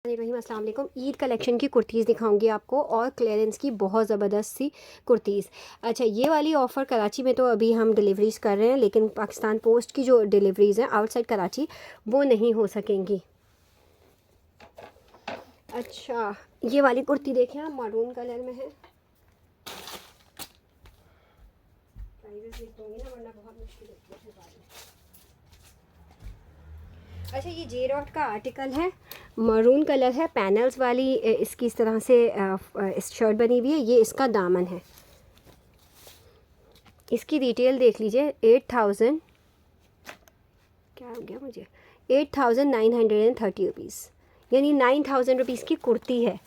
अस्सलाम वालेकुम। ईद कलेक्शन की कुर्तीज़ दिखाऊंगी आपको और क्लियरेंस की बहुत ज़बरदस्त सी कुर्तीज़। अच्छा, ये वाली ऑफ़र कराची में तो अभी हम डिलीवरीज़ कर रहे हैं, लेकिन पाकिस्तान पोस्ट की जो डिलीवरीज़ हैं आउटसाइड कराची वो नहीं हो सकेंगी। अच्छा, ये वाली कुर्ती देखें आप, मारून कलर में है। प्राइजेस लिख दूँगी ना, वरना बहुत मुश्किल होती है फिर बाद में। अच्छा, ये जे रॉट का आर्टिकल है, मरून कलर है, पैनल्स वाली इसकी इस तरह से इस शर्ट बनी हुई है। ये इसका दामन है। इसकी डिटेल देख लीजिए। 8000 क्या हो गया मुझे, 8930 रुपीज़, यानी 9000 रुपीज़ की कुर्ती है।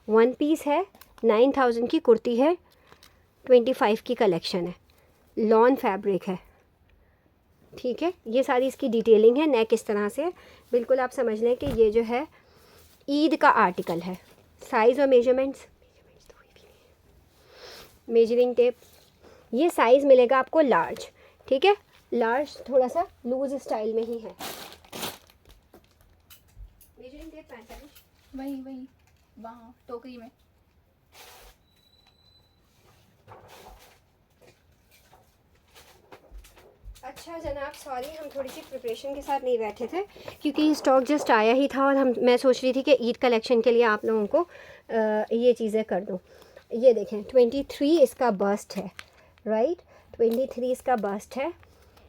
वन पीस है, 9000 की कुर्ती है, 25 की कलेक्शन है, लॉन फैब्रिक है। ठीक है, ये सारी इसकी डिटेलिंग है। नेक इस तरह से बिल्कुल आप समझ लें कि ये जो है ईद का आर्टिकल है। साइज़ और मेजरमेंट्स, मेजरिंग टेप, ये साइज़ मिलेगा आपको लार्ज। ठीक है, लार्ज थोड़ा सा लूज स्टाइल में ही है। मेजरिंग टेप 45, वही वहाँ टोकरी में। अच्छा जनाब, सॉरी, हम थोड़ी सी प्रिपरेशन के साथ नहीं बैठे थे क्योंकि स्टॉक जस्ट आया ही था और मैं सोच रही थी कि ईद कलेक्शन के लिए आप लोगों को ये चीज़ें कर दूँ। ये देखें, 23 इसका बस्ट है, राइट, 23 इसका बस्ट है।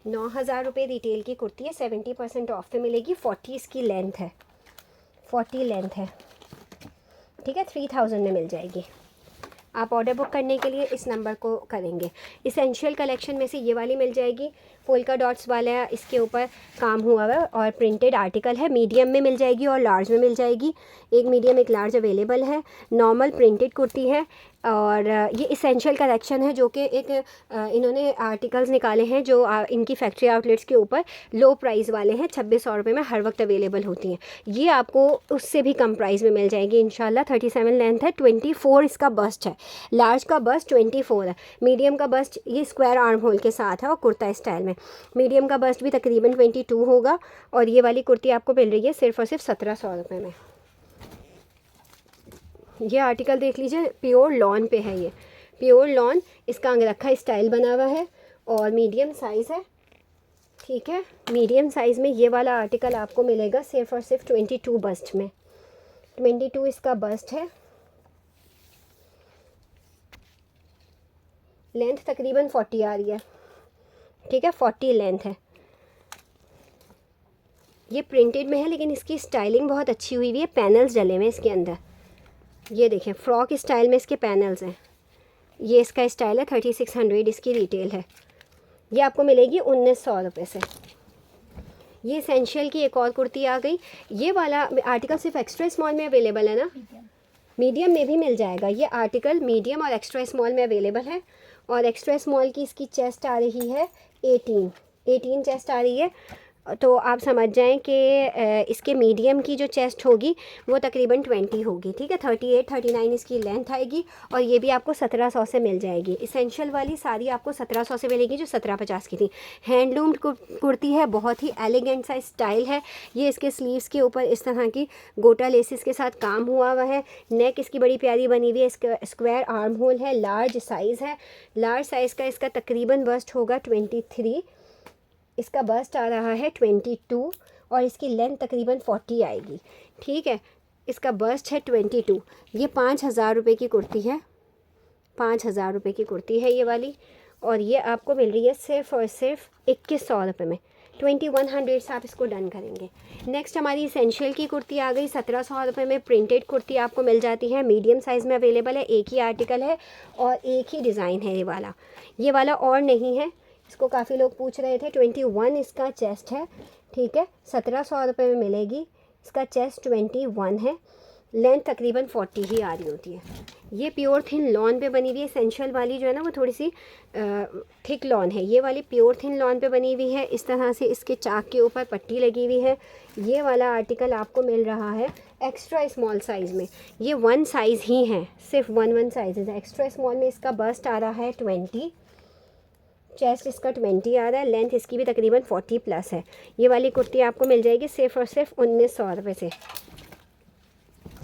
9000 रुपये रिटेल की कुर्ती है, 70% ऑफ पे मिलेगी। 40 इसकी लेंथ है, 40 लेंथ है। ठीक है, 3000 में मिल जाएगी। आप ऑर्डर बुक करने के लिए इस नंबर को करेंगे। इसेंशियल कलेक्शन में से ये वाली मिल जाएगी, पोल्का डॉट्स वाला इसके ऊपर काम हुआ हुआ और प्रिंटेड आर्टिकल है। मीडियम में मिल जाएगी और लार्ज में मिल जाएगी। एक मीडियम एक लार्ज अवेलेबल है। नॉर्मल प्रिंटेड कुर्ती है और ये इसेंशियल कलेक्शन है, जो कि एक इन्होंने आर्टिकल्स निकाले हैं जो इनकी फैक्ट्री आउटलेट्स के ऊपर लो प्राइस वाले हैं। 2600 रुपये में हर वक्त अवेलेबल होती हैं। ये आपको उससे भी कम प्राइस में मिल जाएगी इंशाल्लाह। 37 लेंथ है, 24 इसका बस्ट है। लार्ज का बस्ट 24 है, मीडियम का बस्ट ये स्क्वायर आर्म होल के साथ है और कुर्ता स्टाइल में। मीडियम का बस्ट भी तकरीबन 22 होगा और ये वाली कुर्ती आपको मिल रही है सिर्फ और सिर्फ 1700 रुपये में। ये आर्टिकल देख लीजिए, प्योर लॉन पे है, ये प्योर लॉन, इसका अंगरखा स्टाइल बना हुआ है और मीडियम साइज़ है। ठीक है, मीडियम साइज़ में ये वाला आर्टिकल आपको मिलेगा सिर्फ और सिर्फ 22 बस्ट में। 22 इसका बस्ट है। लेंथ तकरीबन 40 आ रही है। ठीक है, 40 लेंथ है। ये प्रिंटेड में है लेकिन इसकी स्टाइलिंग बहुत अच्छी हुई हुई है। पैनल्स डले हुए हैं इसके अंदर, ये देखें, फ्रॉक स्टाइल में इसके पैनल्स हैं। ये इसका स्टाइल है। 3600 इसकी रिटेल है। ये आपको मिलेगी 1900 रुपये से। ये एसेंशियल की एक और कुर्ती आ गई। ये वाला आर्टिकल सिर्फ एक्स्ट्रा स्मॉल में अवेलेबल है ना, मीडियम में भी मिल जाएगा। ये आर्टिकल मीडियम और एक्स्ट्रा स्मॉल में अवेलेबल है और एक्स्ट्रा स्मॉल की इसकी चेस्ट आ रही है 18 चेस्ट आ रही है। तो आप समझ जाएं कि इसके मीडियम की जो चेस्ट होगी वो तकरीबन 20 होगी। ठीक है, 38-39 इसकी लेंथ आएगी और ये भी आपको 1700 से मिल जाएगी। इसेंशियल वाली सारी आपको 1700 से मिलेगी जो 1750 की थी। हैंडलूम कुर्ती है, बहुत ही एलिगेंट सा स्टाइल है। ये इसके स्लीव्स के ऊपर इस तरह की गोटा लेसिस के साथ काम हुआ हुआ है। नेक इसकी बड़ी प्यारी बनी हुई है। स्क्वायर आर्म होल है, लार्ज साइज़ है। लार्ज साइज़ का इसका तकरीबन बस्ट होगा 23, इसका बस्ट आ रहा है 22 और इसकी लेंथ तकरीबन 40 आएगी। ठीक है, इसका बस्ट है 22। ये 5000 रुपये की कुर्ती है, 5000 रुपये की कुर्ती है ये वाली और ये आपको मिल रही है सिर्फ और सिर्फ 2100 रुपये में। 2100 से आप इसको डन करेंगे। नेक्स्ट हमारी इसेंशियल की कुर्ती आ गई 1700 रुपये में। प्रिंटेड कुर्ती आपको मिल जाती है, मीडियम साइज़ में अवेलेबल है। एक ही आर्टिकल है और एक ही डिज़ाइन है ये वाला और नहीं है। इसको काफ़ी लोग पूछ रहे थे। 21 इसका चेस्ट है। ठीक है, 1700 रुपये में मिलेगी। इसका चेस्ट 21 है, लेंथ तकरीबन 40 ही आ रही होती है। ये प्योर थिन लॉन पे बनी हुई है। एसेंशियल वाली जो है ना वो थोड़ी सी थिक लॉन है, ये वाली प्योर थिन लॉन पे बनी हुई है। इस तरह से इसके चाक के ऊपर पट्टी लगी हुई है। ये वाला आर्टिकल आपको मिल रहा है एक्स्ट्रा स्मॉल साइज़ में। ये 1 साइज़ ही है, सिर्फ 1 साइज़ है। एक्स्ट्रा स्मॉल में इसका बस्ट आ रहा है 20, चेस्ट इसका 20 आ रहा है, लेंथ इसकी भी तकरीबन 40 प्लस है। ये वाली कुर्ती आपको मिल जाएगी सिर्फ और सिर्फ 1900 रुपये से।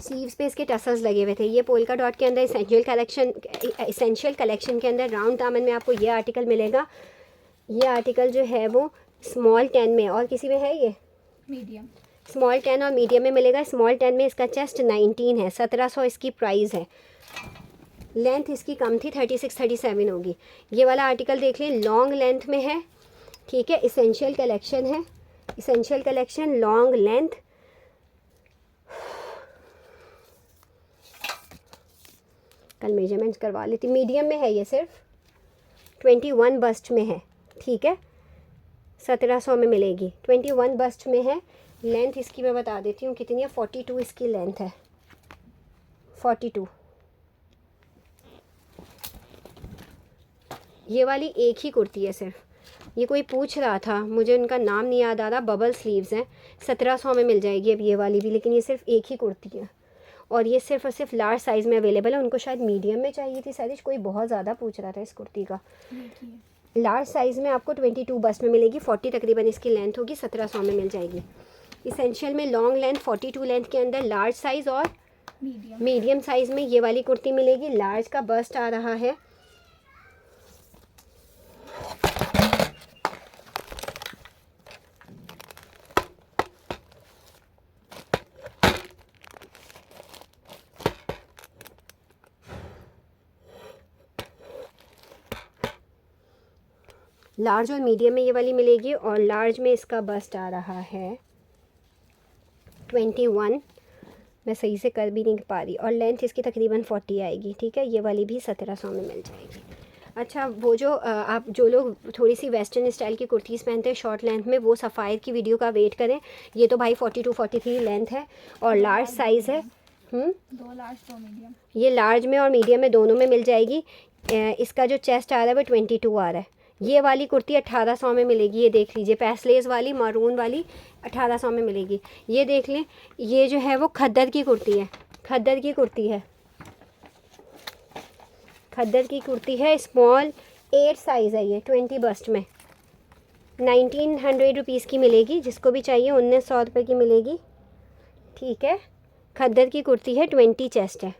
स्लीव्स पे इसके टसल्स लगे हुए थे। ये पोल्का डॉट के अंदर एसेंशियल कलेक्शन के अंदर राउंड दामन में आपको ये आर्टिकल मिलेगा। ये आर्टिकल जो है वो स्मॉल 10 में, और किसी में है ये मीडियम, स्मॉल 10 और मीडियम में मिलेगा। स्मॉल 10 में इसका चेस्ट 19 है, 1700 इसकी प्राइस है। लेंथ इसकी कम थी, 36-37 होगी। ये वाला आर्टिकल देख लें, लॉन्ग लेंथ में है, ठीक है। इसेंशियल कलेक्शन है, इसेंशियल कलेक्शन लॉन्ग लेंथ। कल मेजरमेंट्स करवा लेती। मीडियम में है ये, सिर्फ 21 बस्ट में है, ठीक है। 1700 में मिलेगी, 21 बस्ट में है। लेंथ इसकी मैं बता देती हूँ कितनी है, 42 इसकी लेंथ है, 42। ये वाली एक ही कुर्ती है सिर्फ। ये कोई पूछ रहा था, मुझे उनका नाम नहीं याद आ रहा, बबल स्लीव्स हैं, 1700 में मिल जाएगी अब ये वाली भी, लेकिन ये सिर्फ एक ही कुर्ती है और ये सिर्फ और सिर्फ लार्ज साइज़ में अवेलेबल है। उनको शायद मीडियम में चाहिए थी साइज, कोई बहुत ज़्यादा पूछ रहा था इस कुर्ती का। लार्ज साइज़ में आपको 22 बस्ट में मिलेगी, 40 तकरीबन इसकी लेंथ होगी, 1700 में मिल जाएगी। इसेंशियल में लॉन्ग लेंथ 42 लेंथ के अंदर लार्ज साइज़ और मीडियम साइज़ में ये वाली कुर्ती मिलेगी। लार्ज का बस्ट आ रहा है, लार्ज और मीडियम में ये वाली मिलेगी, और लार्ज में इसका बस्ट आ रहा है 21, मैं सही से कर भी नहीं पा रही, और लेंथ इसकी तकरीबन 40 आएगी, ठीक है। ये वाली भी 1700 में मिल जाएगी। अच्छा, वो जो आप जो लोग थोड़ी सी वेस्टर्न स्टाइल की कुर्तीज़ पहनते हैं शॉर्ट लेंथ में, वो सफ़ायर की वीडियो का वेट करें। ये तो भाई 42-43 लेंथ है और लार्ज साइज़ है। 2 लार्ज 2 मीडियम, ये लार्ज में और मीडियम में दोनों में मिल जाएगी। इसका जो चेस्ट आ रहा है वो 22 आ रहा है। ये वाली कुर्ती 1800 में मिलेगी, ये देख लीजिए, पैसलेस वाली मारून वाली 1800 में मिलेगी। ये देख लें, ये जो है वो खद्दर की कुर्ती है, खद्दर की कुर्ती है, खद्दर की कुर्ती है, स्मॉल 8 साइज़ है ये, 20 बस्ट में 1900 रुपीज़ की मिलेगी। जिसको भी चाहिए 1900 रुपये की मिलेगी, ठीक है। खद्दर की कुर्ती है, 20 चेस्ट है।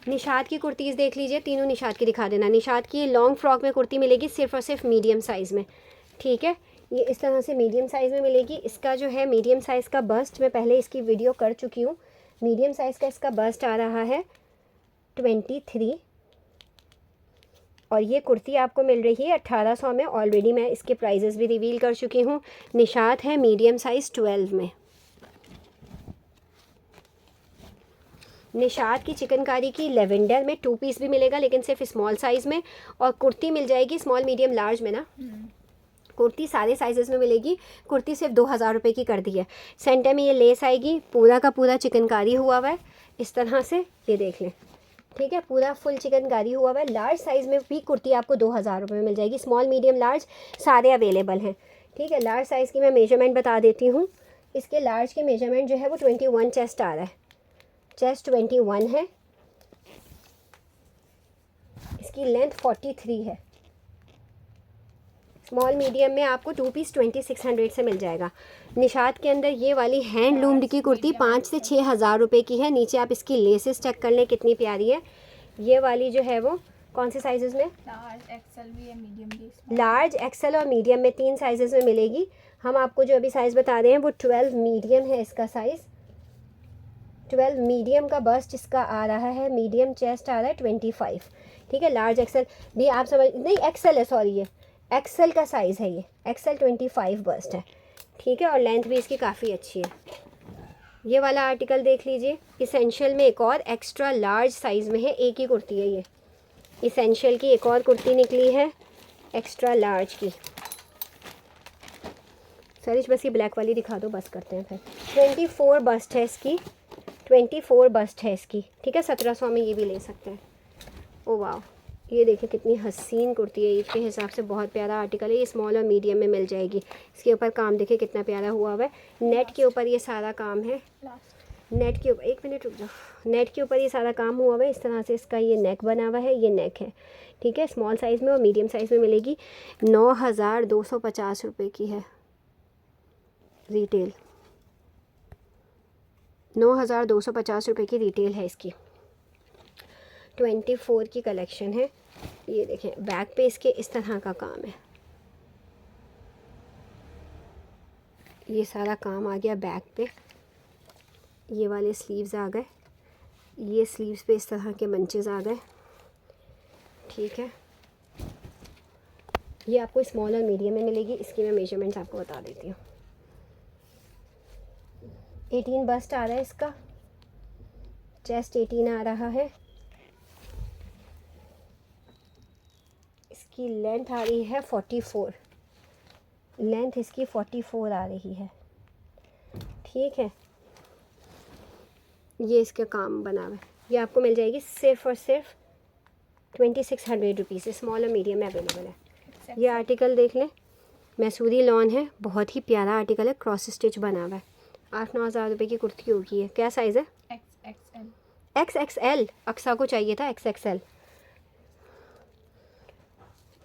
निशात की कुर्तीज़ देख लीजिए, तीनों निशात की दिखा देना। निशात की लॉन्ग फ्रॉक में कुर्ती मिलेगी सिर्फ और सिर्फ मीडियम साइज़ में, ठीक है। ये इस तरह से मीडियम साइज़ में मिलेगी। इसका जो है मीडियम साइज़ का बस्ट, मैं पहले इसकी वीडियो कर चुकी हूँ। मीडियम साइज़ का इसका बस्ट आ रहा है 23, और ये कुर्ती आपको मिल रही है 1800 में। ऑलरेडी मैं इसके प्राइजेस भी रिवील कर चुकी हूँ। निशात है मीडियम साइज़ 12 में। निशात की चिकनकारी की लेवेंडर में 2 पीस भी मिलेगा, लेकिन सिर्फ स्मॉल साइज़ में, और कुर्ती मिल जाएगी स्मॉल मीडियम लार्ज में ना। कुर्ती सारे साइजेस में मिलेगी। कुर्ती सिर्फ 2000 रुपये की कर दी है। सेंटर में ये लेस आएगी, पूरा का पूरा चिकनकारी हुआ हुआ है इस तरह से, ये देख लें, ठीक है। पूरा फुल चिकनकारी हुआ हुआ है। लार्ज साइज़ में भी कुर्ती आपको 2000 रुपये में मिल जाएगी। स्मॉल मीडियम लार्ज सारे अवेलेबल हैं, ठीक है। लार्ज साइज़ की मैं मेजरमेंट बता देती हूँ। इसके लार्ज के मेजरमेंट जो है वो 21 चेस्ट आ रहा है, चेस्ट 21 है। इसकी लेंथ 43 है। स्मॉल मीडियम में आपको 2 पीस 2600 से मिल जाएगा। निशात के अंदर ये वाली हैंड लूम्ड की कुर्ती 5 से 6000 रुपये की है। नीचे आप इसकी लेसेस चेक कर लें कितनी प्यारी है। ये वाली जो है वो कौन से साइजेस में, लार्ज एक्सेल भी है, मीडियम भी। लार्ज एक्सेल और मीडियम में 3 साइजेस में मिलेगी। हम आपको जो अभी साइज़ बता रहे हैं वो 12 मीडियम है इसका साइज़। 12 मीडियम का बस्ट इसका आ रहा है, मीडियम चेस्ट आ रहा है 25, ठीक है। लार्ज एक्सेल भी आप समझ नहीं, एक्सेल है, सॉरी, ये एक्सेल का साइज़ है, ये एक्सेल 25 बस्ट है, ठीक है। और लेंथ भी इसकी काफ़ी अच्छी है। ये वाला आर्टिकल देख लीजिए। इसेंशियल में एक और एक्स्ट्रा लार्ज साइज़ में है, एक ही कुर्ती है ये। इसेंशियल की एक और कुर्ती निकली है एक्स्ट्रा लार्ज की। सरिश बस ये ब्लैक वाली दिखा दो, बस करते हैं फिर। 24 बस्ट है इसकी, 24 बस्ट है इसकी, ठीक है। 1700 में ये भी ले सकते हैं। ओ वाह, ये देखिए कितनी हसीन कुर्ती है। ईद के हिसाब से बहुत प्यारा आर्टिकल है। ये स्मॉल और मीडियम में मिल जाएगी। इसके ऊपर काम देखिए कितना प्यारा हुआ हुआ है। नेट के ऊपर ये सारा काम है। नेट के ऊपर, एक मिनट रुक जाओ, नेट के ऊपर ये सारा काम हुआ हुआ है। इस तरह से इसका ये नेक बना हुआ है, ये नेक है, ठीक है। स्मॉल साइज़ में और मीडियम साइज़ में मिलेगी। 9250 रुपये की है रिटेल। 9,250 रुपये की रिटेल है इसकी। 24 की कलेक्शन है। ये देखें बैक पे इसके इस तरह का काम है, ये सारा काम आ गया बैक पे। ये वाले स्लीव्स आ गए, ये स्लीव्स पे इस तरह के मंचेस आ गए, ठीक है। ये आपको स्मॉल और मीडियम में मिलेगी। इसकी मैं मेजरमेंट्स आपको बता देती हूँ। 18 बस्ट आ रहा है इसका, चेस्ट 18 आ रहा है, इसकी लेंथ आ रही है 44, लेंथ इसकी 44 आ रही है, ठीक है। ये इसका काम बना हुआ है। ये आपको मिल जाएगी सिर्फ और सिर्फ 2600 रुपीज़। स्मॉल और मीडियम में अवेलेबल है। ये आर्टिकल देख लें, मैसूरी लॉन है, बहुत ही प्यारा आर्टिकल है, क्रॉस स्टिच बना हुआ है। 8-9 हज़ार रुपये की कुर्ती होगी है। क्या साइज़ है? XXL। XXL। अक्सा को चाहिए था XXL।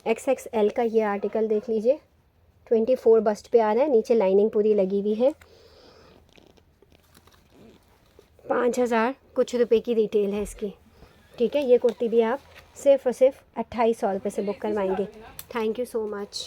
XXL का ये आर्टिकल देख लीजिए, 24 बस्ट पे आ रहा है, नीचे लाइनिंग पूरी लगी हुई है। 5,000 कुछ रुपए की रिटेल है इसकी, ठीक है। ये कुर्ती भी आप सिर्फ और सिर्फ 2800 रुपये से बुक करवाएंगे। Thank you so much.